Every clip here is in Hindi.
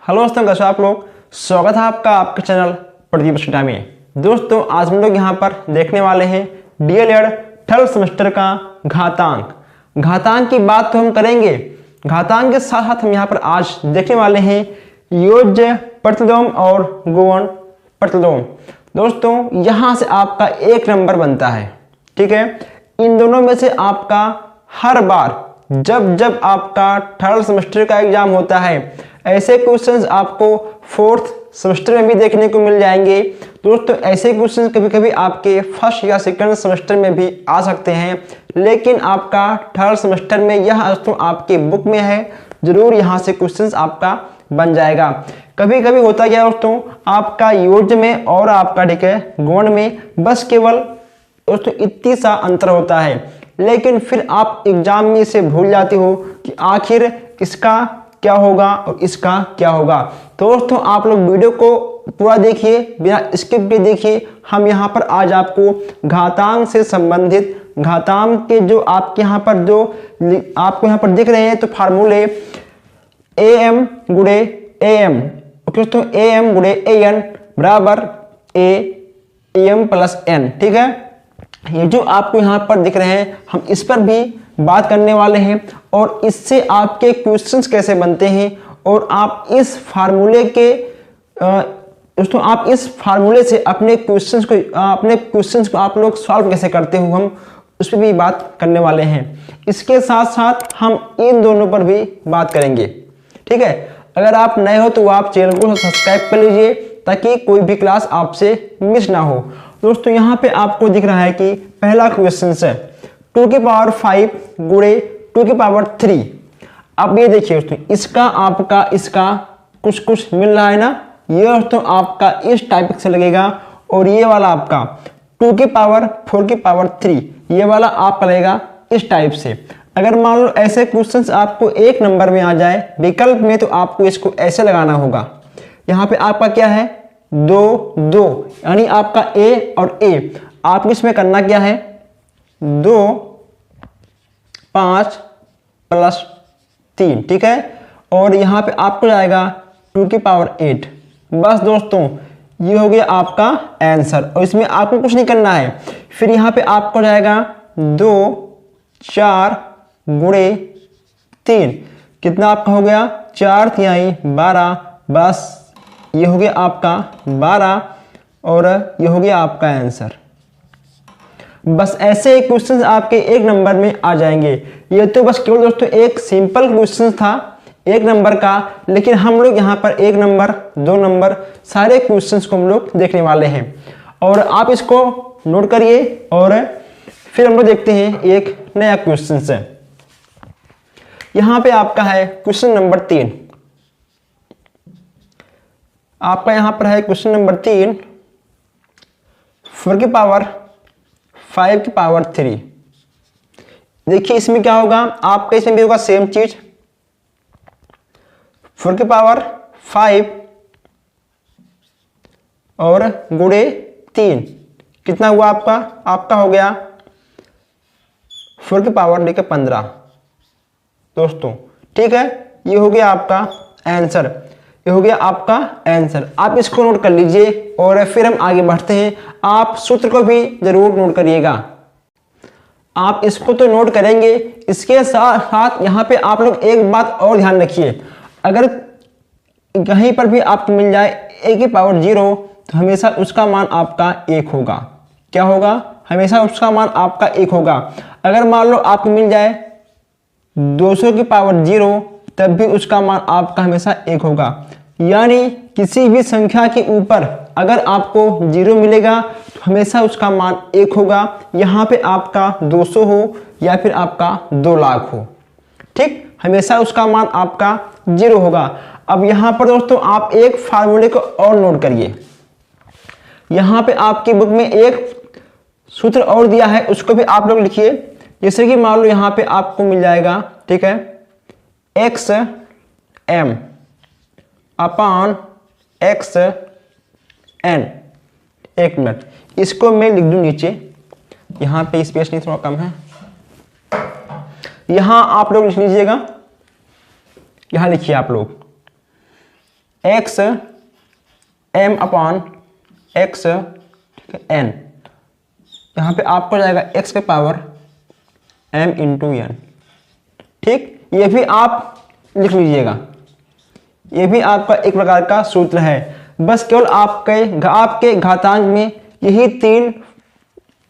हेलो दोस्तों, कैसे आप लोग। स्वागत है आपका आपके चैनल प्रदीप स्टूडियो में। दोस्तों आज हम लोग यहाँ पर देखने वाले हैं डीएलएड थर्ड सेमेस्टर का घातांक की बात तो हम करेंगे। घातांक के साथ साथ हम यहाँ पर आज देखने वाले हैं योज्य प्रतिलोम और गुणन प्रतिलोम। दोस्तों यहाँ से आपका एक नंबर बनता है, ठीक है। इन दोनों में से आपका हर बार जब आपका थर्ड सेमेस्टर का एग्जाम होता है, ऐसे क्वेश्चंस आपको फोर्थ सेमेस्टर में भी देखने को मिल जाएंगे। दोस्तों ऐसे क्वेश्चंस कभी कभी आपके फर्स्ट या सेकंड सेमेस्टर में भी आ सकते हैं, लेकिन आपका थर्ड सेमेस्टर में यह दोस्तों आपके बुक में है, जरूर यहाँ से क्वेश्चंस आपका बन जाएगा। कभी कभी होता क्या दोस्तों, आपका योज्य में और आपका ठीक है गुण में बस केवल दोस्तों इतनी सा अंतर होता है, लेकिन फिर आप एग्जाम में इसे भूल जाते हो कि आखिर इसका क्या होगा और इसका क्या होगा। तो दोस्तों आप लोग वीडियो को पूरा देखिए, बिना स्किप के देखिए। हम यहाँ पर आज आपको घातांक से संबंधित घातांक के जो आपके यहाँ पर जो आपको यहाँ पर दिख रहे हैं तो फार्मूले am गुणे am, दोस्तों am गुणे an बराबर am प्लस n, ठीक है। ये जो आपको यहाँ पर दिख रहे हैं हम इस पर भी बात करने वाले हैं और इससे आपके क्वेश्चंस कैसे बनते हैं और आप इस फार्मूले के दोस्तों आप इस फार्मूले से अपने क्वेश्चंस को आप लोग सॉल्व कैसे करते हो, हम उस पर भी बात करने वाले हैं। इसके साथ साथ हम इन दोनों पर भी बात करेंगे, ठीक है। अगर आप नए हो तो आप चैनल को सब्सक्राइब कर लीजिए ताकि कोई भी क्लास आपसे मिस ना हो। दोस्तों यहाँ पे आपको दिख रहा है कि पहला क्वेश्चन है 2 की पावर 5 गुणे 2 की पावर 3। अब ये देखिए दोस्तों इसका आपका इसका कुछ मिल रहा है ना, ये दोस्तों आपका इस टाइप से लगेगा और ये वाला आपका 2 की पावर 4 की पावर 3 ये वाला आपका लगेगा इस टाइप से। अगर मान लो ऐसे क्वेश्चंस आपको एक नंबर में आ जाए विकल्प में, तो आपको इसको ऐसे लगाना होगा। यहाँ पे आपका क्या है 2 2, यानी आपका ए और ए। आपको इसमें करना क्या है 2 5 प्लस 3, ठीक है। और यहाँ पे आपको जाएगा 2 की पावर 8। बस दोस्तों ये हो गया आपका आंसर और इसमें आपको कुछ नहीं करना है। फिर यहाँ पे आपको जाएगा 2 4 गुणे 3, कितना आपका हो गया 4 तिहाई 12। बस ये हो गया आपका 12 और ये हो गया आपका आंसर। बस ऐसे क्वेश्चंस आपके एक नंबर में आ जाएंगे। ये तो बस केवल दोस्तों एक सिंपल क्वेश्चन था एक नंबर का, लेकिन हम लोग यहाँ पर एक नंबर 2 नंबर सारे क्वेश्चंस को हम लोग देखने वाले हैं। और आप इसको नोट करिए और फिर हम लोग देखते हैं एक नया क्वेश्चन है। यहाँ पे आपका है क्वेश्चन नंबर 3। आपका यहाँ पर है क्वेश्चन नंबर 3 4 की पावर 5 की पावर 3। देखिए इसमें क्या होगा, आपके इसमें भी होगा सेम चीज 4 की पावर 5 और गुणे 3, कितना हुआ आपका हो गया 4 की पावर 15 दोस्तों, ठीक है। ये हो गया आपका आंसर, ये हो गया आपका आंसर। आप इसको नोट कर लीजिए और फिर हम आगे बढ़ते हैं। आप सूत्र को भी जरूर नोट करिएगा। आप इसको तो नोट करेंगे, इसके साथ साथ यहाँ पे आप लोग एक बात और ध्यान रखिए, अगर कहीं पर भी आपको मिल जाए a की पावर 0 तो हमेशा उसका मान आपका 1 होगा। क्या होगा, हमेशा उसका मान आपका 1 होगा। अगर मान लो आपको मिल जाए 200 की पावर 0 तब भी उसका मान आपका हमेशा 1 होगा। यानी किसी भी संख्या के ऊपर अगर आपको 0 मिलेगा तो हमेशा उसका मान 1 होगा। यहाँ पे आपका 200 हो या फिर आपका 2 लाख हो, ठीक, हमेशा उसका मान आपका 0 होगा। अब यहाँ पर दोस्तों आप एक फार्मूले को और नोट करिए। यहाँ पे आपकी बुक में एक सूत्र और दिया है, उसको भी आप लोग लिखिए। जैसे कि मान लो यहाँ पे आपको मिल जाएगा, ठीक है, एक्स एम अपान एक्स एन। एक मिनट, इसको मैं लिख दूं नीचे, यहाँ पे स्पेस नहीं थोड़ा कम है, यहाँ आप लोग लिख लीजिएगा। यहाँ लिखिए आप लोग एक्स एम अपॉन एक्स, ठीक है, एन। यहाँ पे आपको जाएगा एक्स के पावर एम इंटू एन, ठीक। ये भी आप लिख लीजिएगा, ये भी आपका एक प्रकार का सूत्र है। बस केवल आपके घातांक में यही 3,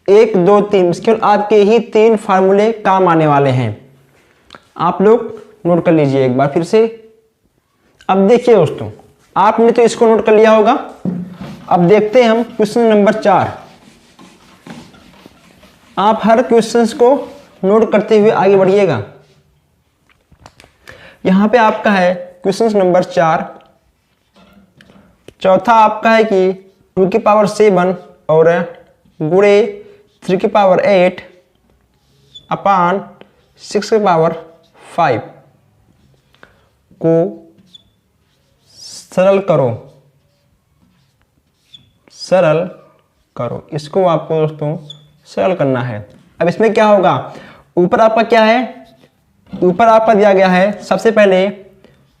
1 2 3, केवल आपके यही 3 फार्मूले काम आने वाले हैं। आप लोग नोट कर लीजिए एक बार फिर से। अब देखिए दोस्तों, आपने तो इसको नोट कर लिया होगा। अब देखते हैं हम क्वेश्चन नंबर 4। आप हर क्वेश्चंस को नोट करते हुए आगे बढ़िएगा। यहां पे आपका है क्वेश्चन नंबर 4। चौथा आपका है कि 2 की पावर 7 और गुणे 3 की पावर 8 अपान 6 की पावर 5 को सरल करो, सरल करो। इसको आपको दोस्तों सरल करना है। अब इसमें क्या होगा, ऊपर आपका क्या है, ऊपर आपका दिया गया है सबसे पहले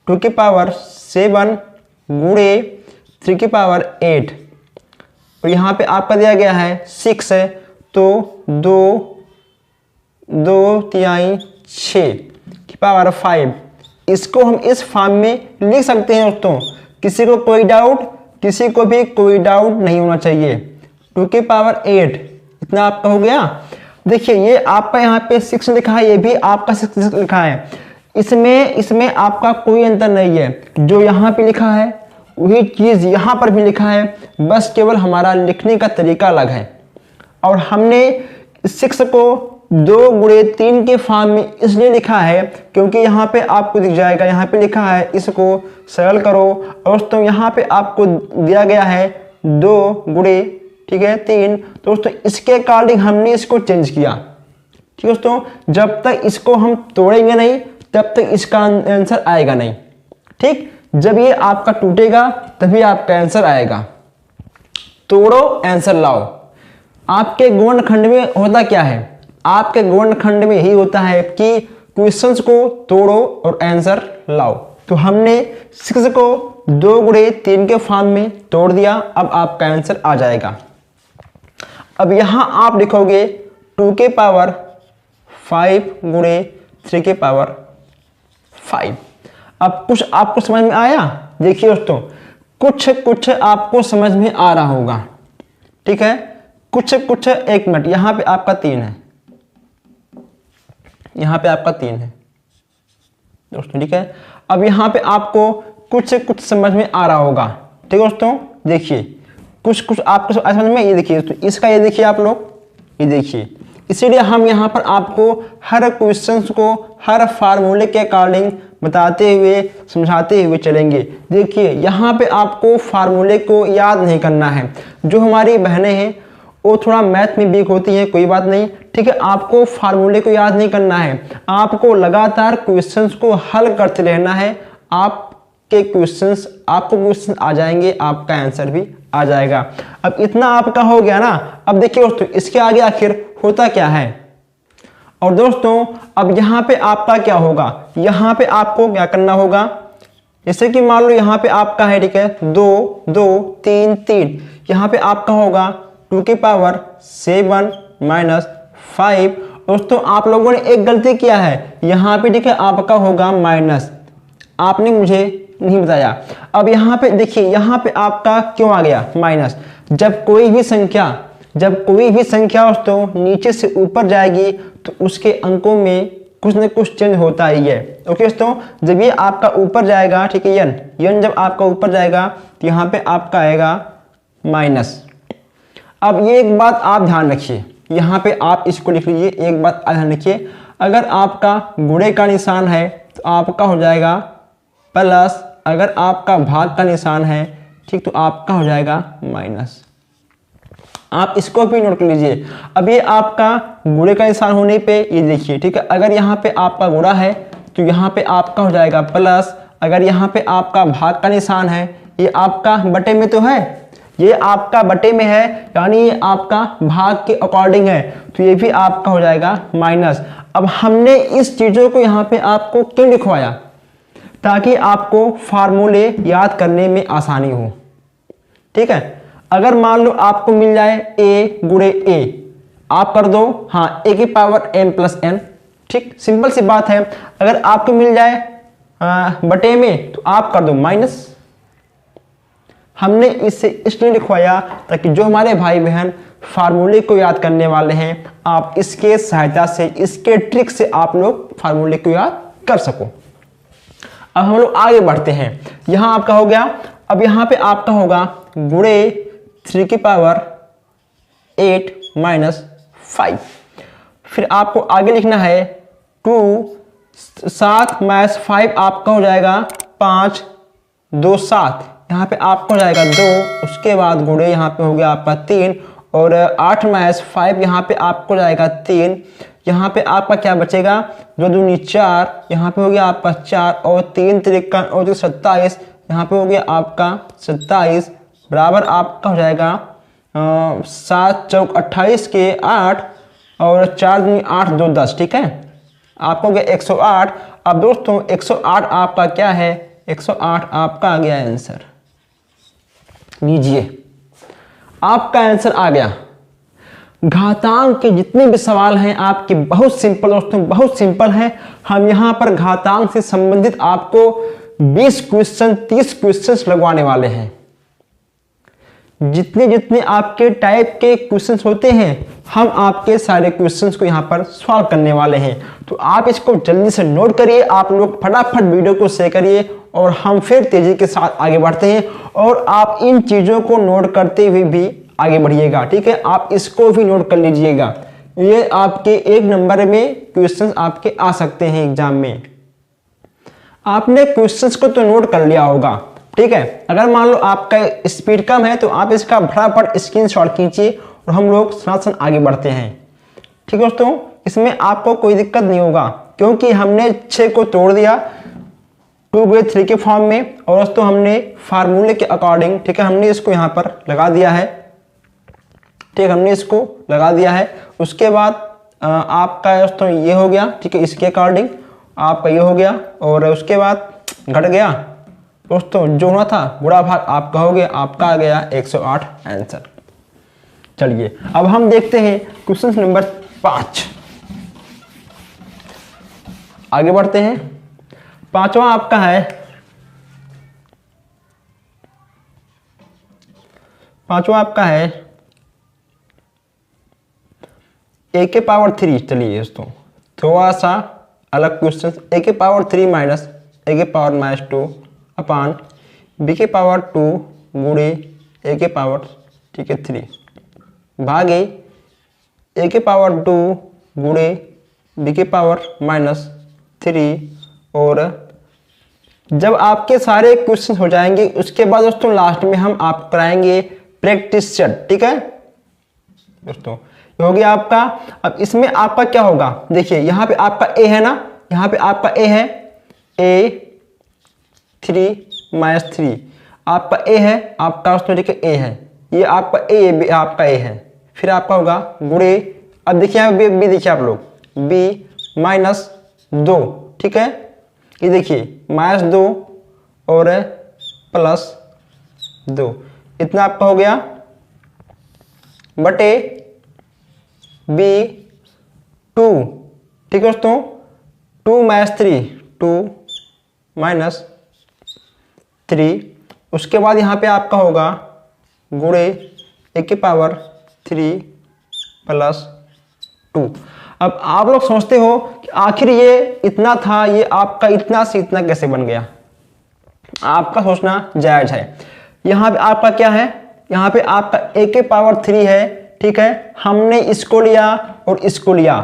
2 की पावर 7 गुणे 3 की पावर 8, और यहाँ पे आपका दिया गया है 6 है, तो 2 तिहाई 6 की पावर 5। इसको हम इस फॉर्म में लिख सकते हैं दोस्तों। किसी को कोई डाउट, किसी को भी कोई डाउट नहीं होना चाहिए। 2 की पावर 8 इतना आपका हो गया। देखिए ये आपका यहाँ पे 6 लिखा है, ये भी आपका 6 लिखा है। इसमें आपका कोई अंतर नहीं है। जो यहाँ पे लिखा है वही चीज़ यहाँ पर भी लिखा है, बस केवल हमारा लिखने का तरीका अलग है। और हमने 6 को 2 गुणे 3 के फॉर्म में इसलिए लिखा है क्योंकि यहाँ पे आपको दिख जाएगा, यहाँ पे लिखा है इसको सरल करो। और दोस्तों यहाँ पे आपको दिया गया है 2 गुणे, ठीक है, 3। दोस्तों इसके अकॉर्डिंग हमने इसको चेंज किया, ठीक है दोस्तों। जब तक इसको हम तोड़ेंगे नहीं तब तक इसका आंसर आएगा नहीं, ठीक। जब ये आपका टूटेगा तभी आपका आंसर आएगा। तोड़ो आंसर लाओ। आपके गुणनखंड में होता क्या है, आपके गुणनखंड में यही होता है कि क्वेश्चंस को तोड़ो और आंसर लाओ। तो हमने 6 को 2 गुणे 3 के फॉर्म में तोड़ दिया, अब आपका आंसर आ जाएगा। अब यहां आप लिखोगे 2 के पावर 5 गुणे 3 के पावर 5। अब कुछ आपको समझ में आया। देखिए दोस्तों, कुछ आपको समझ में आ रहा होगा, ठीक है, कुछ। एक मिनट, यहां पे आपका 3 है, यहां पे आपका 3 है दोस्तों, ठीक है। अब यहां पे आपको कुछ समझ में आ रहा होगा, ठीक है दोस्तों। देखिए कुछ आपको समझ में, ये देखिए दोस्तों, इसका ये देखिए आप लोग, ये देखिए। इसीलिए हम यहाँ पर आपको हर क्वेश्चंस को हर फार्मूले के अकॉर्डिंग बताते हुए समझाते हुए चलेंगे। देखिए यहाँ पे आपको फार्मूले को याद नहीं करना है। जो हमारी बहनें हैं वो थोड़ा मैथ में वीक होती हैं, कोई बात नहीं, ठीक है। आपको फार्मूले को याद नहीं करना है, आपको लगातार क्वेश्चंस को हल करते रहना है। आपको क्वेश्चन आ जाएंगे, आपका आंसर भी आ जाएगा। अब इतना आपका हो गया ना। अब देखिए दोस्तों, इसके आगे आखिर होता क्या है। और दोस्तों अब यहाँ पे आपका क्या होगा, यहाँ पे आपको क्या करना होगा, जैसे कि मान लो यहाँ पे आपका है, ठीक है, 2 2 3 3, यहाँ पे आपका होगा 2 की पावर 7 माइनस 5। दोस्तों आप लोगों ने एक गलती किया है, यहाँ पे ठीक है आपका होगा माइनस, आपने मुझे नहीं बताया। अब यहाँ पे देखिए, यहाँ पे आपका क्यों आ गया माइनस। जब कोई भी संख्या दोस्तों नीचे से ऊपर जाएगी तो उसके अंकों में कुछ न कुछ चेंज होता ही है। ओके दोस्तों, जब ये आपका ऊपर जाएगा, ठीक है, यन जब आपका ऊपर जाएगा तो यहाँ पे आपका आएगा माइनस। अब ये एक बात आप ध्यान रखिए, यहाँ पे आप इसको लिख लीजिए, एक बात ध्यान रखिए, अगर आपका गुणे का निशान है तो आपका हो जाएगा प्लस, अगर आपका भाग का निशान है, ठीक, तो आपका हो जाएगा माइनस। आप इसको भी नोट कर लीजिए। अब ये आपका गुणे का निशान होने पे ये देखिए, ठीक है, अगर यहाँ पे आपका गुणा है तो यहाँ पे आपका हो जाएगा प्लस, अगर यहाँ पे आपका भाग का निशान है, ये आपका बटे में तो है, ये आपका बटे में है, यानी ये आपका भाग के अकॉर्डिंग है, तो ये भी आपका हो जाएगा माइनस। अब हमने इस चीज़ों को यहाँ पे आपको क्यों लिखवाया, ताकि आपको फार्मूले याद करने में आसानी हो। ठीक है, अगर मान लो आपको मिल जाए a गुणे a, आप कर दो हाँ a की पावर m प्लस n। ठीक, सिंपल सी बात है। अगर आपको मिल जाए बटे में तो आप कर दो माइनस। हमने इसे इसलिए लिखवाया ताकि जो हमारे भाई बहन फार्मूले को याद करने वाले हैं, आप इसके सहायता से, इसके ट्रिक से आप लोग फार्मूले को याद कर सको। अब हम लोग आगे बढ़ते हैं। यहां आपका हो गया, अब यहां पे आपका होगा गुणे 3 की पावर 8 माइनस 5। फिर आपको आगे लिखना है 2 7 माइनस 5 आपका हो जाएगा 5 2 7, यहाँ पे आपका हो जाएगा 2। उसके बाद गुणे यहाँ पे हो गया आपका 3 और 8 माइनस 5 यहाँ पे आपको जाएगा 3। यहाँ पे आपका क्या बचेगा, 2 दूनी 4, यहाँ पे हो गया आपका 4 और 3 त्रिका और 27, यहाँ पे हो गया आपका 27 बराबर आपका हो जाएगा 7 चौक 28 के 8 और 4 दूनी 8 2 10। ठीक है, आपको हो गया 108। अब दोस्तों 108 आपका क्या है, 108 आपका आ गया आंसर। लीजिए आपका आंसर आ गया। घातांक के जितने भी सवाल हैं आपके बहुत सिंपल दोस्तों, बहुत सिंपल हैं। हम यहां पर घातांक से संबंधित आपको 20 क्वेश्चन 30 क्वेश्चंस लगवाने वाले हैं। जितने जितने आपके टाइप के क्वेश्चंस होते हैं हम आपके सारे क्वेश्चंस को यहां पर सॉल्व करने वाले हैं। तो आप इसको जल्दी से नोट करिए, आप लोग फटाफट वीडियो को शेयर करिए और हम फिर तेजी के साथ आगे बढ़ते हैं। और आप इन चीजों को नोट करते हुए भी आगे बढ़िएगा। ठीक है, आप इसको भी नोट कर लीजिएगा, ये आपके 1 नंबर में क्वेश्चंस आपके आ सकते हैं एग्जाम में। आपने क्वेश्चंस को तो नोट कर लिया होगा। ठीक है, अगर मान लो आपका स्पीड कम है तो आप इसका फटाफट स्क्रीनशॉट खींचिए और हम लोग सनातन आगे बढ़ते हैं। ठीक है दोस्तों, इसमें आपको कोई दिक्कत नहीं होगा क्योंकि हमने 6 को तोड़ दिया 2 गुणे 3 के फॉर्म में और दोस्तों हमने फार्मूले के अकॉर्डिंग, ठीक है, हमने इसको यहाँ पर लगा दिया है। ठीक, हमने इसको लगा दिया है। उसके बाद आपका दोस्तों ये हो गया। ठीक है, इसके अकॉर्डिंग आपका ये हो गया और उसके बाद घट गया दोस्तों, जो होना था बुरा भाग आपका हो गया, आपका आ गया 108 आंसर। चलिए अब हम देखते हैं क्वेश्चन नंबर 5। आगे बढ़ते हैं। 5वां आपका है, 5वां आपका है a के पावर 3। चलिए दोस्तों थोड़ा सा अलग क्वेश्चन, a के पावर 3 माइनस a के पावर -2 अपान b के पावर 2 गुणे a के पावर, ठीक है, 3 भागे a के पावर 2 गुणे b के पावर -3। और जब आपके सारे क्वेश्चन हो जाएंगे उसके बाद दोस्तों लास्ट में हम आप कराएंगे प्रैक्टिस सेट। ठीक है दोस्तों, हो गया आपका। अब इसमें आपका क्या होगा, देखिए यहाँ पे आपका a है ना, यहाँ पे आपका a है a3 - 3 आपका a है, आपका दोस्तों देखिए a है, ये आपका a आपका a है। फिर आपका होगा गुणे, अब देखिए यहाँ b देखिए आप लोग b -2। ठीक है, ये देखिए -2 और +2, इतना आपका हो गया बटे b2। ठीक है दोस्तों, 2 - 3 2 - 3। उसके बाद यहाँ पे आपका होगा गुणे a के पावर 3 + 2। अब आप लोग सोचते हो कि आखिर ये इतना था, ये आपका इतना से इतना कैसे बन गया। आपका सोचना जायज है। यहाँ पे आपका क्या है, यहाँ पे आपका a के पावर 3 है। ठीक है, हमने इसको लिया और इसको लिया।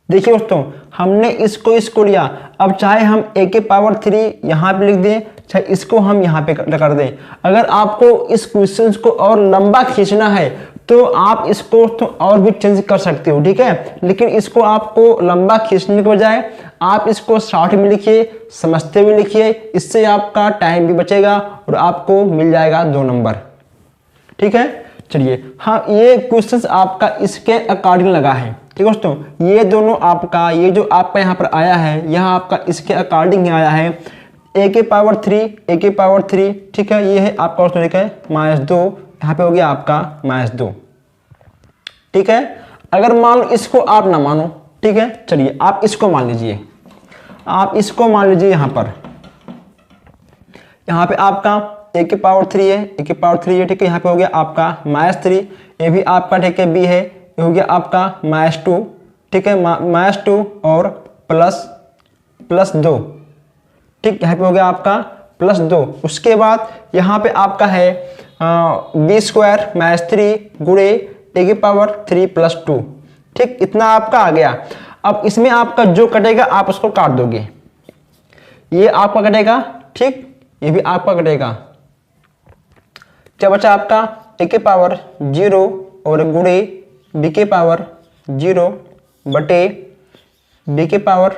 देखिए दोस्तों, हमने इसको लिया। अब चाहे हम a के पावर 3 यहाँ पे लिख दें, चाहे इसको हम यहाँ पे कर दें। अगर आपको इस क्वेश्चन को और लंबा खींचना है तो आप इसको तो और भी चेंज कर सकते हो। ठीक है, लेकिन इसको आपको लंबा खींचने के बजाय आप इसको शॉर्ट में लिखिए, समझते हुए लिखिए, इससे आपका टाइम भी बचेगा और आपको मिल जाएगा 2 नंबर। ठीक है, चलिए हाँ, ये क्वेश्चन आपका इसके अकॉर्डिंग लगा है। ठीक है दोस्तों, ये दोनों आपका, ये जो आपका यहाँ पर आया है, यहाँ आपका इसके अकॉर्डिंग आया है। ए के पावर 3, ठीक है, ये है आपका क्वेश्चन है -2, यहाँ पे हो गया आपका -2, ठीक है। अगर मान लो इसको आप ना मानो, ठीक है, चलिए आप इसको मान लीजिए, आप इसको मान लीजिए। यहाँ पे आपका ए के पावर 3 है, ए के पावर 3 है, ठीक है, यहाँ पे हो गया आपका -3, ये भी आपका ठीक है बी है, ये हो गया आपका -2, ठीक है, -2 और +2, ठीक, यहाँ पे हो गया आपका +2। उसके बाद यहाँ पे आपका है b² -3 गुणे ए की पावर 3 + 2, ठीक, इतना आपका आ गया। अब इसमें आपका जो कटेगा आप उसको काट दोगे, ये आपका कटेगा, ठीक, ये भी आपका कटेगा। क्या बचा आपका ए के पावर 0 और गुणे बी के पावर 0 बटे बी के पावर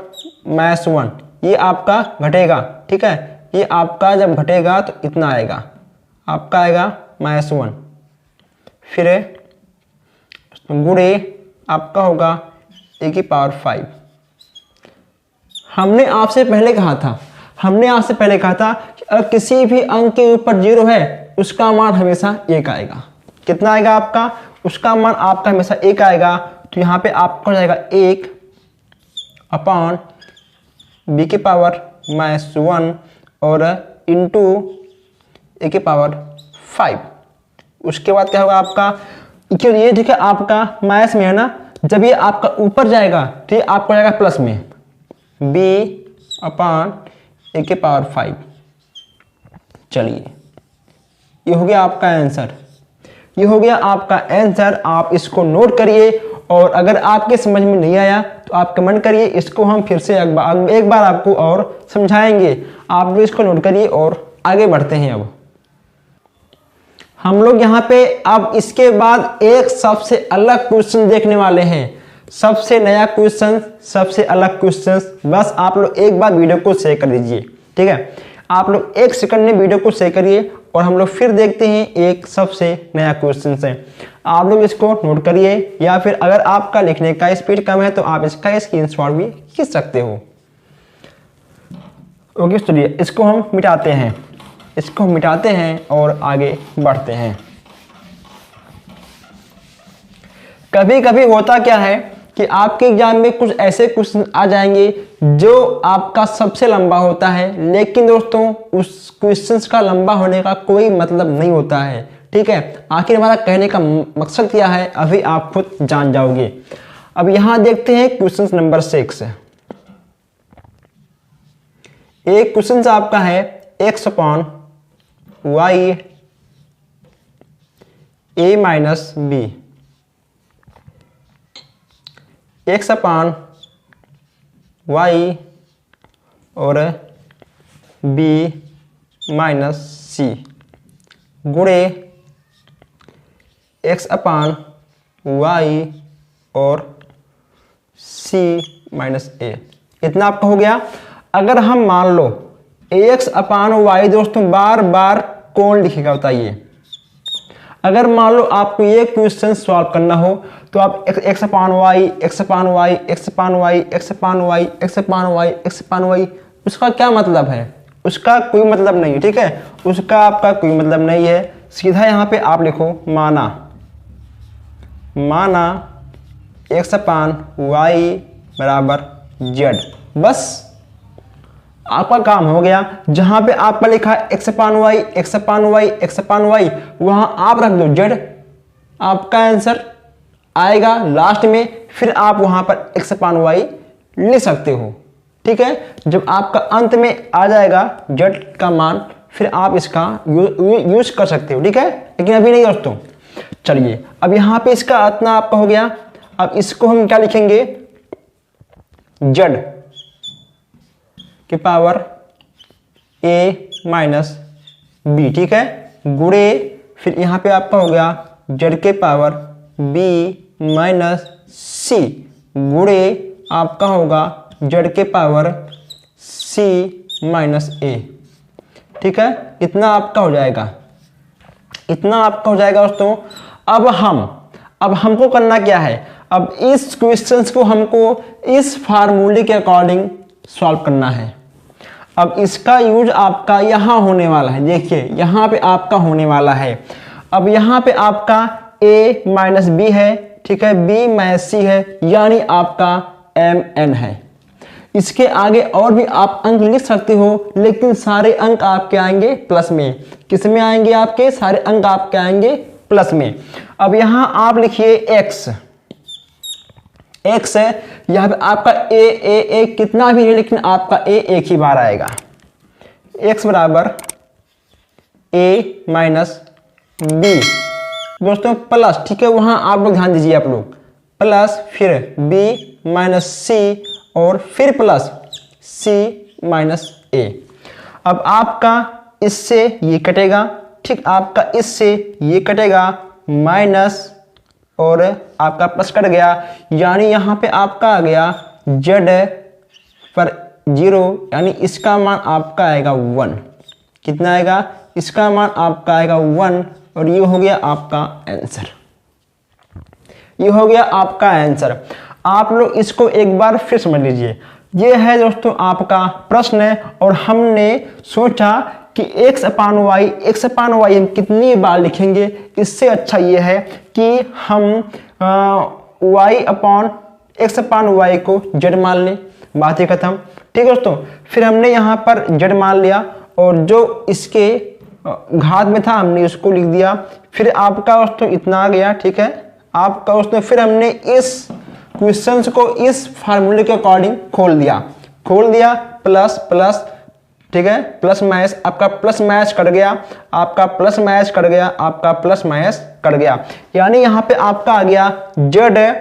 -1, ये आपका घटेगा, ठीक है, ये आपका जब घटेगा तो इतना आएगा, आपका आएगा -1, फिर गुणे आपका होगा ए की पावर 5। हमने आपसे पहले कहा था कि अगर किसी भी अंक के ऊपर 0 है उसका मान हमेशा 1 आएगा। कितना आएगा आपका, उसका मान आपका हमेशा 1 आएगा। तो यहाँ पे आपका हो जाएगा 1 अपॉन बी के पावर -1 और इंटू ए के पावर 5। उसके बाद क्या होगा आपका, क्यों ये ठीक है आपका माइनस में है ना, जब ये आपका ऊपर जाएगा तो ये आपका जाएगा प्लस में, b अपॉन ए के पावर 5। चलिए ये हो गया आपका आंसर, ये हो गया आपका आंसर। आप इसको नोट करिए और अगर आपके समझ में नहीं आया तो आप कमेंट करिए, इसको हम फिर से एक बार आपको और समझाएंगे। आप लोग इसको नोट करिए और आगे बढ़ते हैं। अब हम लोग यहाँ पे अब इसके बाद एक सबसे अलग क्वेश्चन देखने वाले हैं, सबसे नया क्वेश्चन, सबसे अलग क्वेश्चन। बस आप लोग एक बार वीडियो को शेयर कर दीजिए, ठीक है, आप लोग 1 सेकंड में वीडियो को शेयर करिए और हम लोग फिर देखते हैं एक सबसे नया क्वेश्चन से। आप लोग इसको नोट करिए या फिर अगर आपका लिखने का स्पीड कम है तो आप इसका स्क्रीनशॉट भी खींच सकते हो। ओके, चलिए इसको हम मिटाते हैं और आगे बढ़ते हैं। कभी कभी होता क्या है कि आपके एग्जाम में कुछ ऐसे क्वेश्चन आ जाएंगे जो आपका सबसे लंबा होता है, लेकिन दोस्तों उस क्वेश्चंस का लंबा होने का कोई मतलब नहीं होता है, ठीक है। आखिर हमारा कहने का मकसद क्या है अभी आप खुद जान जाओगे। अब यहां देखते हैं क्वेश्चन नंबर 6। एक क्वेश्चन आपका है x upon y a minus b, x upon y और b माइनस c गुणे x अपॉन y और c माइनस a। इतना आपका हो गया। अगर हम मान लो x अपॉन y, दोस्तों बार बार कौन लिखेगा बताइए। अगर मान लो आपको ये क्वेश्चन सॉल्व करना हो तो आप x upon y, x upon y, x upon y, x upon y, x upon y, x upon y, उसका क्या मतलब है? उसका कोई मतलब नहीं है, ठीक है, उसका आपका कोई मतलब नहीं है। सीधा यहाँ पे आप लिखो माना x अपॉन y बराबर z, बस आपका काम हो गया। जहां पे आपका लिखा है x upon y, x upon y, x upon y, वहां आप रख दो z, आपका आंसर आएगा लास्ट में। फिर आप वहां पर x अपॉन y ले सकते हो, ठीक है। जब आपका अंत में आ जाएगा z का मान फिर आप इसका यूज कर सकते हो, ठीक है, लेकिन अभी नहीं दोस्तों। चलिए अब यहाँ पे इसका इतना आपका हो गया। अब इसको हम क्या लिखेंगे, z की पावर a माइनस b, ठीक है, गुणे फिर यहाँ पे आपका हो गया z के पावर b माइनस c गुणे आपका होगा z के पावर c माइनस a, ठीक है। इतना आपका हो जाएगा, इतना आपका हो जाएगा दोस्तों। अब हमको करना क्या है, अब इस क्वेश्चंस को हमको इस फार्मूले के अकॉर्डिंग सॉल्व करना है। अब इसका यूज आपका यहाँ होने वाला है, देखिए यहाँ पे आपका होने वाला है। अब यहाँ पे आपका a माइनस बी है, ठीक है, b माइनस सी है, यानी आपका mn है। इसके आगे और भी आप अंक लिख सकते हो, लेकिन सारे अंक आपके आएंगे प्लस में। किस में आएंगे? आपके सारे अंक आपके आएंगे प्लस में। अब यहाँ आप लिखिए x है, यहाँ पे आपका a कितना भी है, लेकिन आपका a एक ही बार आएगा। x बराबर a माइनस बी दोस्तों प्लस, ठीक है, वहां आप लोग ध्यान दीजिए, आप लोग प्लस फिर b माइनस सी और फिर प्लस c माइनस a। अब आपका इससे ये कटेगा, ठीक, आपका इससे ये कटेगा, माइनस और आपका प्लस कट गया, यानी यहाँ पे आपका आ गया z पर 0, यानी इसका मान आपका आएगा 1। कितना आएगा? इसका मान आपका आएगा 1, और ये हो गया आपका आंसर। ये हो गया आपका आंसर। आप लोग इसको एक बार फिर समझ लीजिए। ये है दोस्तों आपका प्रश्न, और हमने सोचा कि x अपान वाई हम कितनी बार लिखेंगे। इससे अच्छा ये है कि हम y अपान x अपान वाई को z मान लें, बात ही खत्म। ठीक है दोस्तों, फिर हमने यहाँ पर z मान लिया, और जो इसके घात में था हमने उसको लिख दिया। फिर आपका दोस्तों इतना आ गया, ठीक है, आपका दोस्तों फिर हमने इस क्वेश्चंस को इस फार्मूले के अकॉर्डिंग खोल दिया, प्लस प्लस, ठीक है, प्लस माइनस, आपका प्लस माइनस कट गया, आपका प्लस माइनस कट गया, आपका प्लस माइनस कट गया, यानी यहाँ पे आपका आ गया z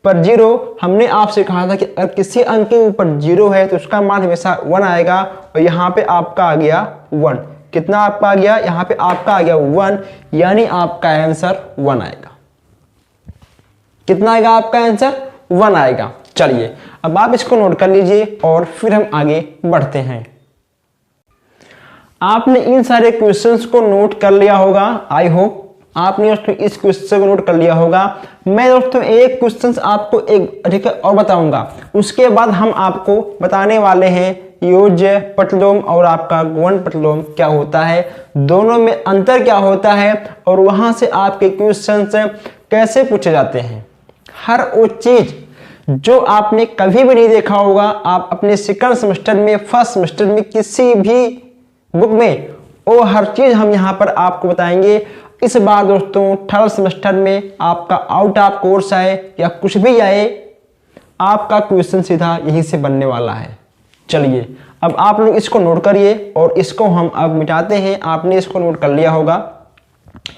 पर 0। हमने आपसे कहा था कि अगर किसी अंक के ऊपर 0 है तो उसका मान हमेशा 1 आएगा, और यहाँ पे आपका आ गया 1। कितना आपका आ गया? यहाँ पे आपका आ गया 1, यानी आपका आंसर 1 आएगा। कितना आएगा आपका आंसर? 1 आएगा। चलिए अब आप इसको नोट कर लीजिए और फिर हम आगे बढ़ते हैं। आपने इन सारे क्वेश्चंस को नोट कर लिया होगा, आई होप आपने दोस्तों इस क्वेश्चन को नोट कर लिया होगा। मैं दोस्तों एक क्वेश्चंस आपको एक ठीक है और बताऊंगा, उसके बाद हम आपको बताने वाले हैं योज्य प्रतिलोम और आपका गुणन प्रतिलोम क्या होता है, दोनों में अंतर क्या होता है, और वहां से आपके क्वेश्चंस कैसे पूछे जाते हैं। हर वो चीज जो आपने कभी भी नहीं देखा होगा, आप अपने सेकंड सेमेस्टर में, फर्स्ट सेमेस्टर में, किसी भी बुक में, वो हर चीज हम यहाँ पर आपको बताएंगे। इस बार दोस्तों थर्ड सेमेस्टर में आपका आउट ऑफ कोर्स आए या कुछ भी आए, आपका क्वेश्चन सीधा यहीं से बनने वाला है। चलिए अब आप लोग इसको नोट करिए और इसको हम अब मिटाते हैं। आपने इसको नोट कर लिया होगा,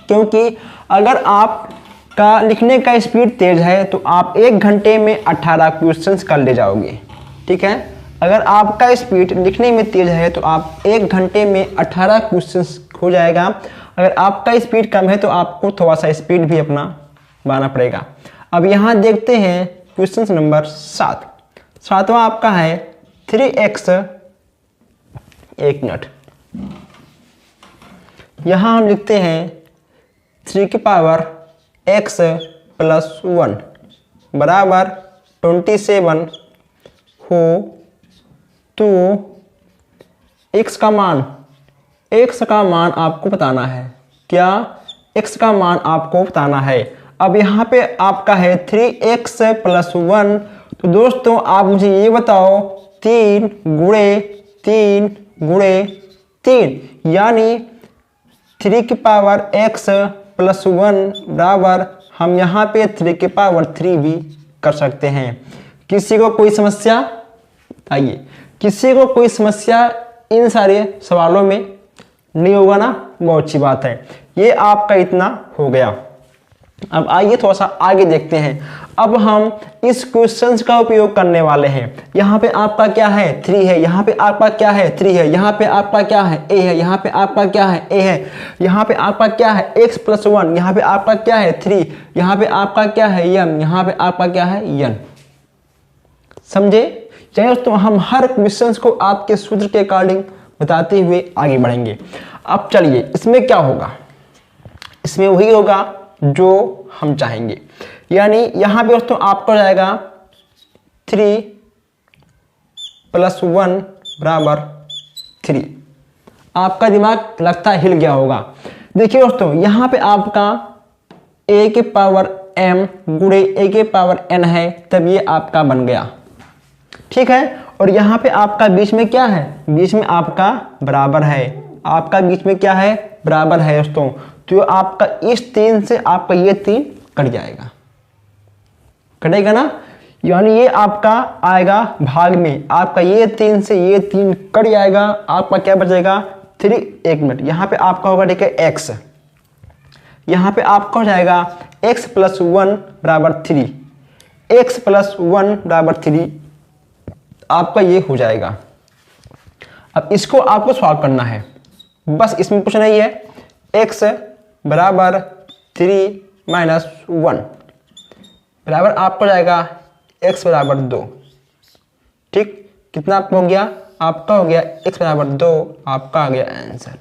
क्योंकि अगर आपका लिखने का स्पीड तेज है तो आप 1 घंटे में 18 क्वेश्चंस कर ले जाओगे। ठीक है, अगर आपका स्पीड लिखने में तेज है तो आप 1 घंटे में 18 क्वेश्चंस हो जाएगा। अगर आपका स्पीड कम है तो आपको थोड़ा सा स्पीड भी अपना बढ़ाना पड़ेगा। अब यहाँ देखते हैं क्वेश्चन नंबर 7। सातवां आपका है 3x, एक मिनट, यहाँ हम लिखते हैं 3 की पावर x प्लस 1 बराबर 27 हो तो x का मान आपको बताना है। क्या? x का मान आपको बताना है। अब यहाँ पे आपका है 3x प्लस 1, तो दोस्तों आप मुझे ये बताओ 3 गुणे 3 यानी 3 की पावर x प्लस 1 बराबर, हम यहाँ पे 3 की पावर 3 भी कर सकते हैं। किसी को कोई समस्या? आइए, किसी को कोई समस्या इन सारे सवालों में नहीं होगा ना? बहुत अच्छी बात है। ये आपका इतना हो गया। अब आइए थोड़ा सा आगे देखते हैं। अब हम इस क्वेश्चंस का उपयोग करने वाले हैं। यहाँ पे आपका क्या है? 3 है। यहाँ पे आपका क्या है? 3 है। यहाँ पे आपका क्या है? a है। यहाँ पे आपका क्या है? a है। यहाँ पे आपका क्या है? x plus 1। यहाँ पे आपका क्या है? 3। यहाँ पे आपका क्या है? m। यहाँ पे आपका क्या है? n। समझे? चाहिए दोस्तों, हम हर क्वेश्चंस को आपके सूत्र के अकॉर्डिंग बताते हुए आगे बढ़ेंगे। अब चलिए, इसमें क्या होगा? इसमें वही होगा जो हम चाहेंगे, यानी यहाँ पे दोस्तों आपको जाएगा 3 प्लस 1 बराबर 3। आपका दिमाग लगता है हिल गया होगा। देखिए दोस्तों, यहाँ पे आपका a के पावर m गुणे a के पावर n है, तब ये आपका बन गया, ठीक है। और यहाँ पे आपका बीच में क्या है, बीच में आपका बराबर है, आपका बीच में क्या है, बराबर है दोस्तों। तो आपका इस 3 से आपका ये 3 कट जाएगा, कटेगा ना, यानी ये आपका आएगा भाग में, आपका ये 3 से ये 3 कट जाएगा, आपका क्या बचेगा 3। एक मिनट, यहाँ पे आपका होगा ठीक है x, यहाँ पे आपका हो जाएगा x + 1 = 3, x + 1 = 3, आपका ये हो जाएगा। अब इसको आपको सॉल्व करना है, बस इसमें कुछ नहीं है, x = 3 - 1 बराबर आपको जाएगा x = 2, ठीक। कितना आपका हो गया, आपका हो गया x = 2, आपका आ गया आंसर।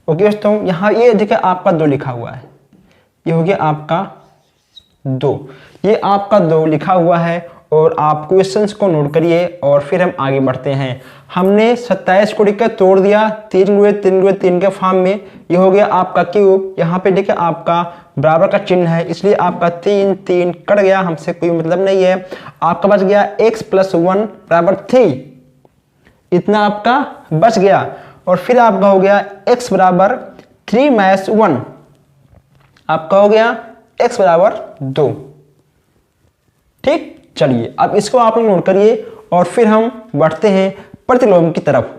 ओके दोस्तों, यहाँ ये देखिए आपका 2 लिखा हुआ है, ये हो गया आपका 2, ये आपका 2 लिखा हुआ है। और आप क्वेश्चंस को नोट करिए और फिर हम आगे बढ़ते हैं। हमने 27 को देखिए तोड़ दिया 3 × 3 × 3 के फॉर्म में, ये हो गया आपका क्यूब। यहाँ पे देखिए आपका बराबर का चिन्ह है, इसलिए आपका 3 3 कट गया, हमसे कोई मतलब नहीं है। आपका बच गया x + 1 = 3, इतना आपका बच गया। और फिर आपका हो गया x = 3 - 1, आपका हो गया x = 2, ठीक। चलिए अब इसको आप लोग नोट करिए और फिर हम बढ़ते हैं प्रतिलोम की तरफ।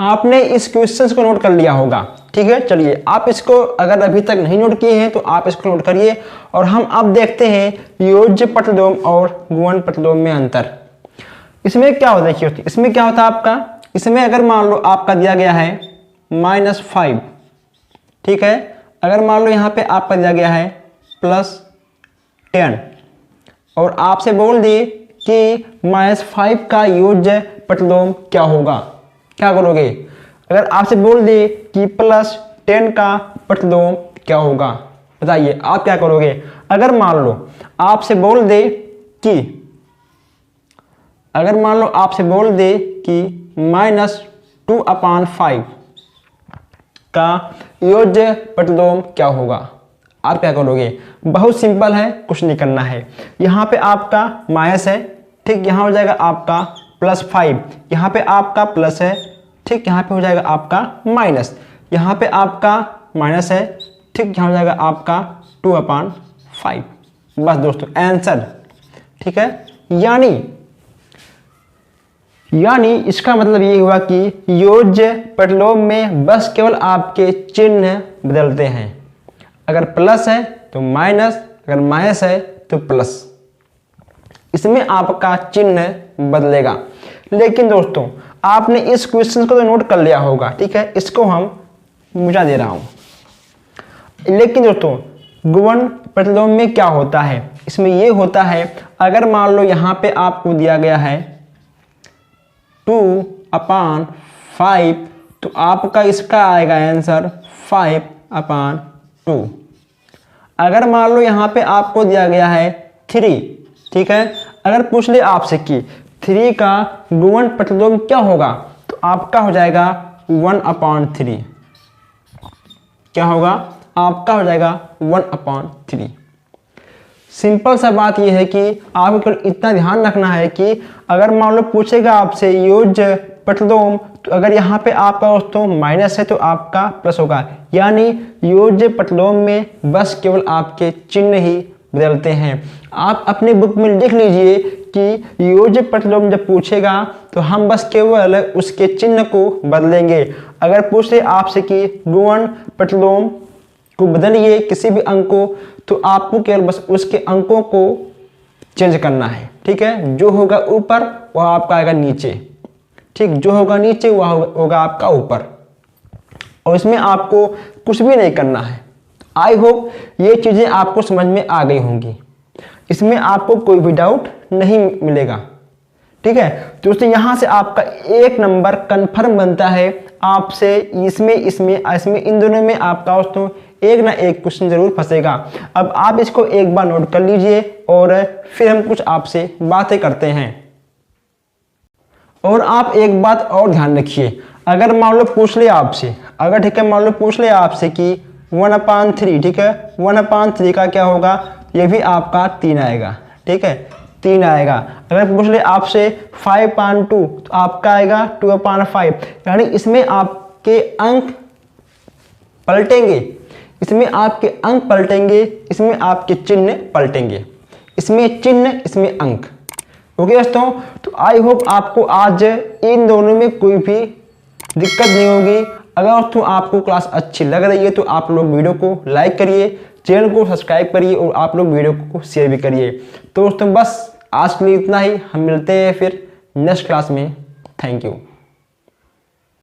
आपने इस क्वेश्चंस को नोट कर लिया होगा, ठीक है। चलिए आप इसको अगर अभी तक नहीं नोट किए हैं तो आप इसको नोट करिए और हम अब देखते हैं योज्य प्रतिलोम और गुणन प्रतिलोम में अंतर। इसमें क्या होता है, देखिए इसमें क्या होता है आपका, इसमें अगर मान लो आपका दिया गया है -5, ठीक है। अगर मान लो यहाँ पे आपका दिया गया है +10 और आपसे बोल दिए कि -5 का योज्य प्रतिलोम क्या होगा, क्या करोगे। अगर आपसे बोल दिए कि +10 का प्रतिलोम क्या होगा, बताइए आप क्या करोगे। अगर मान लो आपसे बोल दे कि -2/5 का योज्य प्रतिलोम क्या होगा, आप क्या करोगे। बहुत सिंपल है, कुछ नहीं करना है। यहाँ पे आपका माइनस है, ठीक, यहाँ हो जाएगा आपका +5, यहाँ पे आपका प्लस है, ठीक, यहाँ पे हो जाएगा आपका माइनस, यहाँ पे आपका माइनस है, ठीक, यहाँ हो जाएगा आपका 2/5। बस दोस्तों आंसर, ठीक है। यानी इसका मतलब ये हुआ कि योज्य प्रतिलोम में बस केवल आपके चिन्ह बदलते हैं। अगर प्लस है तो माइनस, अगर माइनस है तो प्लस, इसमें आपका चिन्ह बदलेगा। लेकिन दोस्तों आपने इस क्वेश्चन को तो नोट कर लिया होगा, ठीक है, इसको हम मुझा दे रहा हूं। लेकिन दोस्तों गुणन प्रतिलोम में क्या होता है, इसमें यह होता है अगर मान लो यहां पे आपको दिया गया है 2/5 तो आपका इसका आएगा आंसर 5/2। अगर मान लो यहाँ पे आपको दिया गया है 3, ठीक है, अगर पूछ ले आपसे कि 3 का गुणन प्रतिलोम क्या होगा तो आपका हो जाएगा 1/3। क्या होगा, आपका हो जाएगा 1/3। सिंपल सा बात यह है कि आपको केवल इतना ध्यान रखना है कि अगर मान लो पूछेगा आपसे योज्य प्रतिलोम, तो अगर यहाँ पे आपका दोस्तों माइनस है तो आपका प्लस होगा। यानी योज्य प्रतिलोम में बस केवल आपके चिन्ह ही बदलते हैं। आप अपनी बुक में लिख लीजिए कि योज्य प्रतिलोम जब पूछेगा तो हम बस केवल उसके चिन्ह को बदलेंगे। अगर पूछे आपसे कि गुणन प्रतिलोम को बदलिए किसी भी अंक को, तो आपको केवल बस उसके अंकों को चेंज करना है, ठीक है। जो होगा ऊपर वह आपका आएगा नीचे, ठीक, जो होगा नीचे वह होगा आपका ऊपर, और इसमें आपको कुछ भी नहीं करना है। आई होप ये चीजें आपको समझ में आ गई होंगी, इसमें आपको कोई भी डाउट नहीं मिलेगा, ठीक है। दोस्तों यहाँ से आपका 1 नंबर कंफर्म बनता है। आपसे इसमें इन दोनों में आपका दोस्तों एक ना एक क्वेश्चन जरूर फंसेगा। अब आप इसको एक बार नोट कर लीजिए और फिर हम कुछ आपसे बातें करते हैं। और आप एक बात और ध्यान रखिए, अगर मान लो पूछ ले आपसे, अगर ठीक है मान लो पूछ ले आपसे कि 1/3, ठीक है 1/3 का क्या होगा, ये भी आपका 3 आएगा, ठीक है 3 आएगा। अगर पूछ ले आपसे 5/2 तो आपका आएगा 2/5, यानी इसमें आपके अंक पलटेंगे, इसमें आपके अंक पलटेंगे, इसमें आपके चिन्ह पलटेंगे, इसमें चिन्ह इसमें अंक। ओके दोस्तों, तो आई होप आपको आज इन दोनों में कोई भी दिक्कत नहीं होगी। अगर दोस्तों आपको क्लास अच्छी लग रही है तो आप लोग वीडियो को लाइक करिए, चैनल को सब्सक्राइब करिए और आप लोग वीडियो को शेयर भी करिए। तो दोस्तों बस आज के लिए इतना ही, हम मिलते हैं फिर नेक्स्ट क्लास में। Thank you.